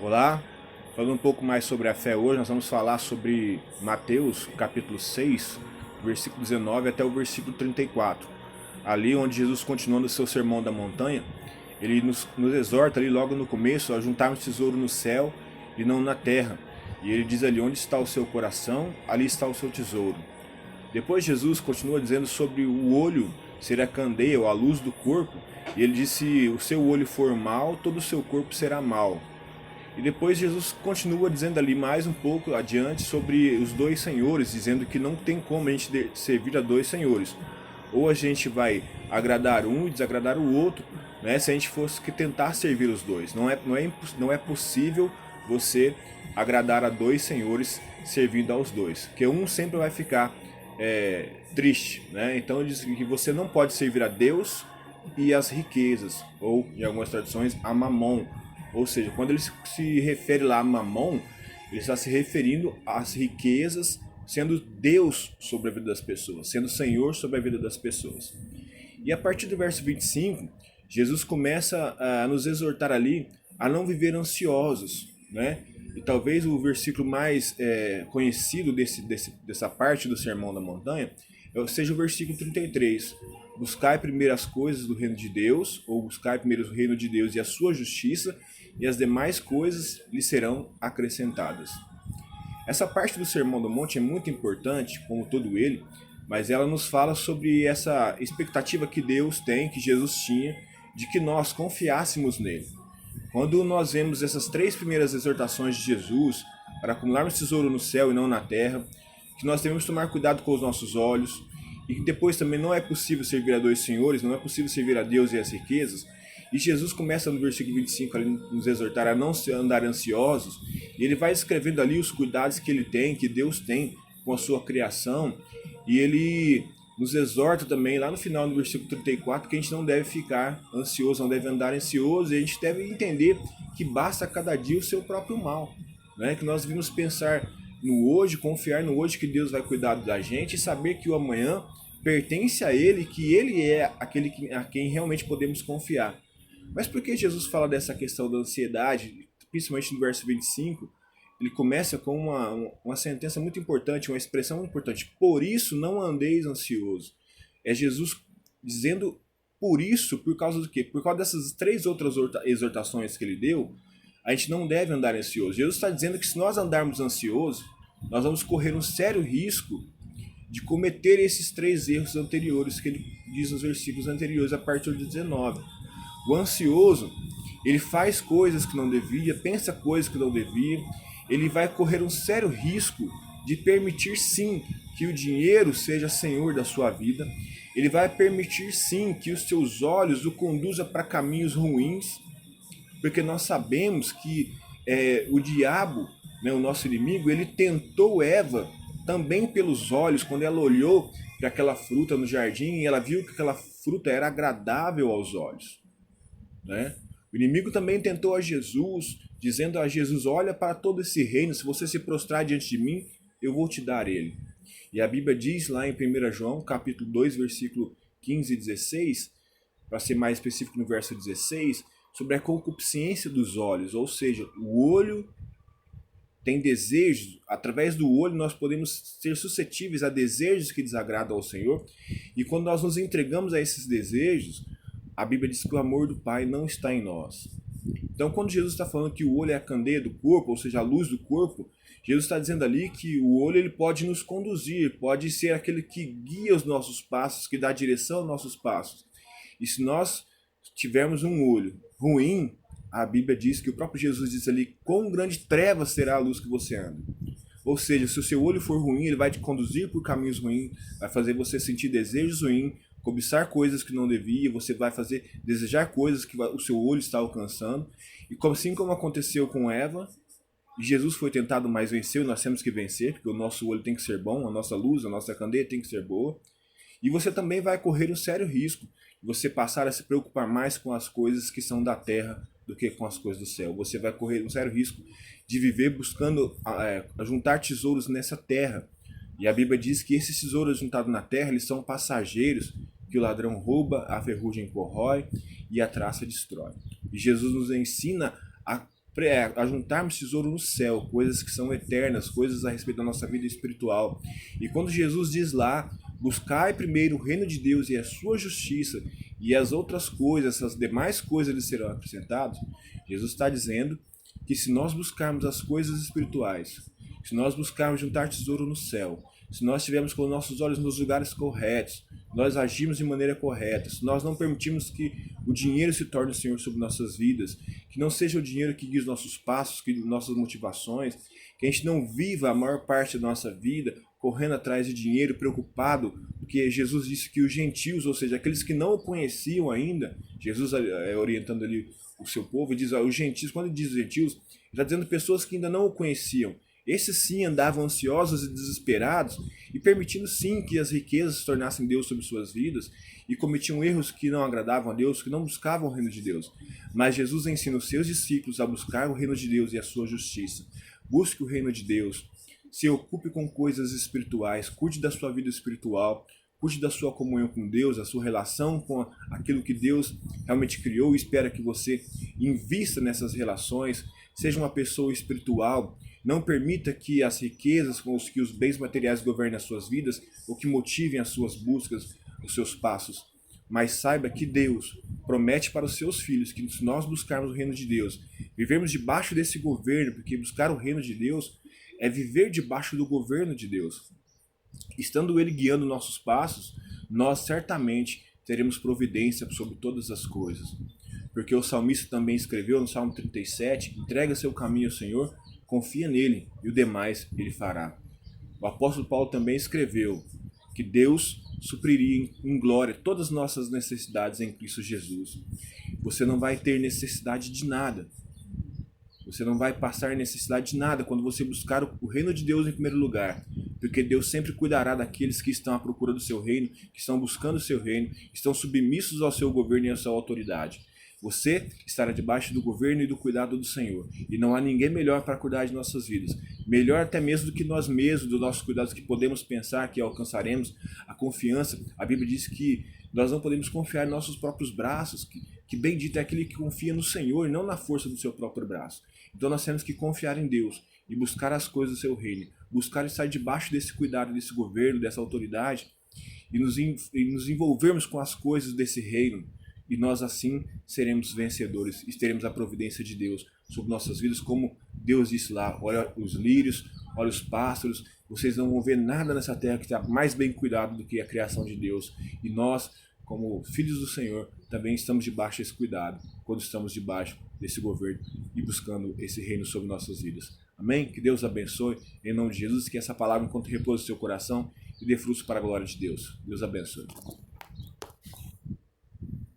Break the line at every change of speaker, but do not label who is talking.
Olá, falando um pouco mais sobre a fé hoje, nós vamos falar sobre Mateus, capítulo 6, versículo 19 até o versículo 34. Ali onde Jesus, continuando o seu sermão da montanha, ele nos exorta ali logo no começo a juntarmos tesouro no céu e não na terra. E ele diz ali, onde está o seu coração, ali está o seu tesouro. Depois Jesus continua dizendo sobre o olho ser a candeia ou a luz do corpo, e ele disse, se o seu olho for mau, todo o seu corpo será mau. E depois Jesus continua dizendo ali mais um pouco adiante sobre os dois senhores, dizendo que não tem como a gente servir a dois senhores. Ou a gente vai agradar um e desagradar o outro, né? Se a gente fosse que tentar servir os dois. Não é possível você agradar a dois senhores servindo aos dois. Porque um sempre vai ficar triste, né? Então ele diz que você não pode servir a Deus e as riquezas, ou em algumas traduções, a Mamon. Ou seja, quando ele se refere lá a Mamon, ele está se referindo às riquezas, sendo Deus sobre a vida das pessoas, sendo Senhor sobre a vida das pessoas. E a partir do verso 25, Jesus começa a nos exortar ali a não viver ansiosos, né? E talvez o versículo mais conhecido dessa parte do Sermão da Montanha seja o versículo 33. Buscai primeiro as coisas do reino de Deus, ou buscai primeiro o reino de Deus e a sua justiça, e as demais coisas lhe serão acrescentadas. Essa parte do Sermão do Monte é muito importante, como todo ele, mas ela nos fala sobre essa expectativa que Deus tem, que Jesus tinha, de que nós confiássemos nele. Quando nós vemos essas três primeiras exortações de Jesus para acumularmos tesouro no céu e não na terra, que nós devemos tomar cuidado com os nossos olhos, e que depois também não é possível servir a dois senhores, não é possível servir a Deus e as riquezas. E Jesus começa no versículo 25 a nos exortar a não andar ansiosos, e ele vai escrevendo ali os cuidados que ele tem, que Deus tem com a sua criação, e ele nos exorta também lá no final do versículo 34 que a gente não deve ficar ansioso, não deve andar ansioso, e a gente deve entender que basta cada dia o seu próprio mal, né? Que nós devemos pensar no hoje, confiar no hoje que Deus vai cuidar da gente e saber que o amanhã pertence a Ele, que Ele é aquele a quem realmente podemos confiar. Mas por que Jesus fala dessa questão da ansiedade, principalmente no verso 25? Ele começa com uma sentença muito importante, uma expressão muito importante. Por isso não andeis ansioso. É Jesus dizendo por isso, por causa do quê? Por causa dessas três outras exortações que ele deu, a gente não deve andar ansioso. Jesus está dizendo que se nós andarmos ansioso, nós vamos correr um sério risco de cometer esses três erros anteriores que ele diz nos versículos anteriores, a partir do 19. O ansioso, ele faz coisas que não devia, pensa coisas que não devia, ele vai correr um sério risco de permitir sim que o dinheiro seja senhor da sua vida, ele vai permitir sim que os seus olhos o conduza para caminhos ruins, porque nós sabemos que o diabo, né, o nosso inimigo, ele tentou Eva também pelos olhos, quando ela olhou para aquela fruta no jardim e ela viu que aquela fruta era agradável aos olhos, né? O inimigo também tentou a Jesus, dizendo a Jesus, olha para todo esse reino, se você se prostrar diante de mim, eu vou te dar ele. E a Bíblia diz lá em 1 João, capítulo 2, versículo 15 e 16, para ser mais específico no verso 16, sobre a concupiscência dos olhos, ou seja, o olho tem desejos, através do olho nós podemos ser suscetíveis a desejos que desagradam ao Senhor, e quando nós nos entregamos a esses desejos, a Bíblia diz que o amor do Pai não está em nós. Então, quando Jesus está falando que o olho é a candeia do corpo, ou seja, a luz do corpo, Jesus está dizendo ali que o olho ele pode nos conduzir, pode ser aquele que guia os nossos passos, que dá direção aos nossos passos. E se nós tivermos um olho ruim, a Bíblia diz que o próprio Jesus diz ali, quão grande treva será a luz que você anda. Ou seja, se o seu olho for ruim, ele vai te conduzir por caminhos ruins, vai fazer você sentir desejos ruins, cobiçar coisas que não devia, você vai fazer desejar coisas que o seu olho está alcançando. E assim como aconteceu com Eva, Jesus foi tentado, mas venceu, e nós temos que vencer, porque o nosso olho tem que ser bom, a nossa luz, a nossa candeia tem que ser boa. E você também vai correr um sério risco de você passar a se preocupar mais com as coisas que são da terra do que com as coisas do céu. Você vai correr um sério risco de viver buscando juntar tesouros nessa terra. E a Bíblia diz que esses tesouros juntados na terra, eles são passageiros, que o ladrão rouba, a ferrugem corrói e a traça destrói. E Jesus nos ensina a ajuntarmos tesouro no céu, coisas que são eternas, coisas a respeito da nossa vida espiritual. E quando Jesus diz lá, buscai primeiro o reino de Deus e a sua justiça, e as outras coisas, essas demais coisas lhes serão acrescentadas, Jesus está dizendo que se nós buscarmos as coisas espirituais, se nós buscarmos juntar tesouro no céu, se nós estivermos com os nossos olhos nos lugares corretos, nós agimos de maneira correta, se nós não permitirmos que o dinheiro se torne o Senhor sobre nossas vidas, que não seja o dinheiro que guie os nossos passos, que nossas motivações, que a gente não viva a maior parte da nossa vida correndo atrás de dinheiro, preocupado, porque Jesus disse que os gentios, ou seja, aqueles que não o conheciam ainda, Jesus orientando ali o seu povo, e diz, os gentios, quando ele diz os gentios, ele está dizendo pessoas que ainda não o conheciam. Esses sim andavam ansiosos e desesperados e permitindo sim que as riquezas se tornassem Deus sobre suas vidas e cometiam erros que não agradavam a Deus, que não buscavam o reino de Deus. Mas Jesus ensina os seus discípulos a buscar o reino de Deus e a sua justiça. Busque o reino de Deus, se ocupe com coisas espirituais, cuide da sua vida espiritual, cuide da sua comunhão com Deus, a sua relação com aquilo que Deus realmente criou e espera que você invista nessas relações, seja uma pessoa espiritual. Não permita que as riquezas, que os bens materiais governem as suas vidas ou que motivem as suas buscas, os seus passos. Mas saiba que Deus promete para os seus filhos que se nós buscarmos o reino de Deus, vivermos debaixo desse governo, porque buscar o reino de Deus é viver debaixo do governo de Deus. Estando Ele guiando nossos passos, nós certamente teremos providência sobre todas as coisas. Porque o salmista também escreveu no Salmo 37, entrega seu caminho ao Senhor, confia nele e o demais ele fará. O apóstolo Paulo também escreveu que Deus supriria em glória todas as nossas necessidades em Cristo Jesus. Você não vai ter necessidade de nada. Você não vai passar necessidade de nada quando você buscar o reino de Deus em primeiro lugar. Porque Deus sempre cuidará daqueles que estão à procura do seu reino, que estão buscando o seu reino, que estão submissos ao seu governo e à sua autoridade. Você estará debaixo do governo e do cuidado do Senhor. E não há ninguém melhor para cuidar de nossas vidas. Melhor até mesmo do que nós mesmos, dos nossos cuidados que podemos pensar que alcançaremos. A confiança, a Bíblia diz que nós não podemos confiar em nossos próprios braços, que bendito é aquele que confia no Senhor e não na força do seu próprio braço. Então nós temos que confiar em Deus e buscar as coisas do seu reino. Buscar estar debaixo desse cuidado, desse governo, dessa autoridade e nos envolvermos com as coisas desse reino. E nós assim seremos vencedores e teremos a providência de Deus sobre nossas vidas, como Deus disse lá, olha os lírios, olha os pássaros, vocês não vão ver nada nessa terra que está mais bem cuidado do que a criação de Deus. E nós, como filhos do Senhor, também estamos debaixo desse cuidado, quando estamos debaixo desse governo e buscando esse reino sobre nossas vidas. Amém? Que Deus abençoe, em nome de Jesus, que essa palavra encontre repouso no seu coração e dê frutos para a glória de Deus. Deus abençoe.